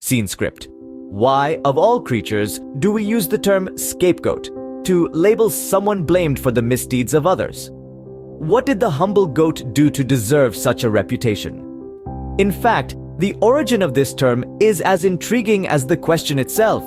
Scene script. Why, of all creatures, do we use the term scapegoat to label someone blamed for the misdeeds of others? What did the humble goat do to deserve such a reputation? In fact, the origin of this term is as intriguing as the question itself.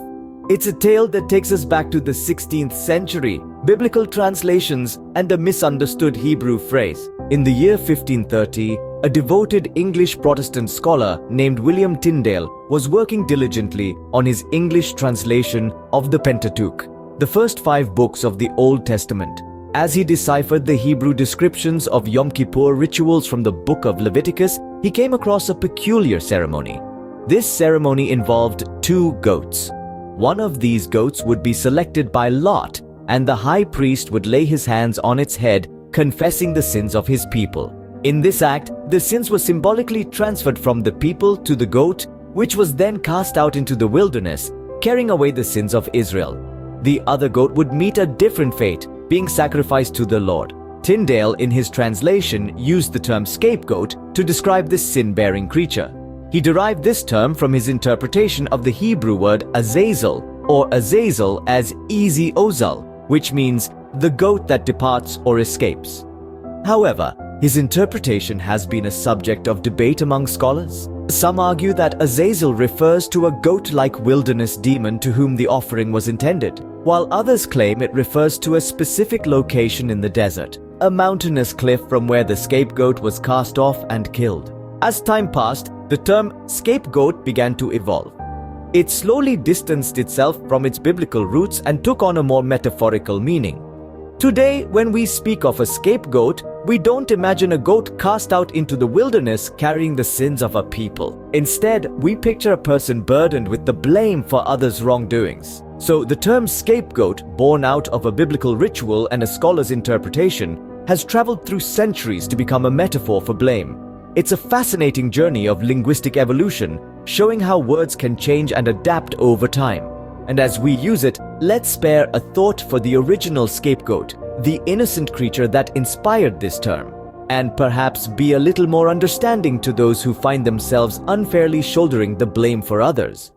It's a tale that takes us back to the 16th century, biblical translations, and a misunderstood Hebrew phrase. In the year 1530, a devoted English Protestant scholar named William Tyndale was working diligently on his English translation of the Pentateuch, the first 5 books of the Old Testament. As he deciphered the Hebrew descriptions of Yom Kippur rituals from the Book of Leviticus, he came across a peculiar ceremony. This ceremony involved 2 goats. One of these goats would be selected by lot, and the high priest would lay his hands on its head, confessing the sins of his people. In this act, the sins were symbolically transferred from the people to the goat, which was then cast out into the wilderness, carrying away the sins of Israel. The other goat would meet a different fate, being sacrificed to the Lord. Tyndale, in his translation, used the term scapegoat to describe this sin-bearing creature. He derived this term from his interpretation of the Hebrew word Azazel, or Azazel as Easy Ozal, which means the goat that departs or escapes. However, his interpretation has been a subject of debate among scholars. Some argue that Azazel refers to a goat-like wilderness demon to whom the offering was intended, while others claim it refers to a specific location in the desert, a mountainous cliff from where the scapegoat was cast off and killed. As time passed, the term scapegoat began to evolve. It slowly distanced itself from its biblical roots and took on a more metaphorical meaning. Today, when we speak of a scapegoat, we don't imagine a goat cast out into the wilderness carrying the sins of a people. Instead, we picture a person burdened with the blame for others' wrongdoings. So the term scapegoat, born out of a biblical ritual and a scholar's interpretation, has traveled through centuries to become a metaphor for blame. It's a fascinating journey of linguistic evolution, showing how words can change and adapt over time. And as we use it, let's spare a thought for the original scapegoat, the innocent creature that inspired this term, and perhaps be a little more understanding to those who find themselves unfairly shouldering the blame for others.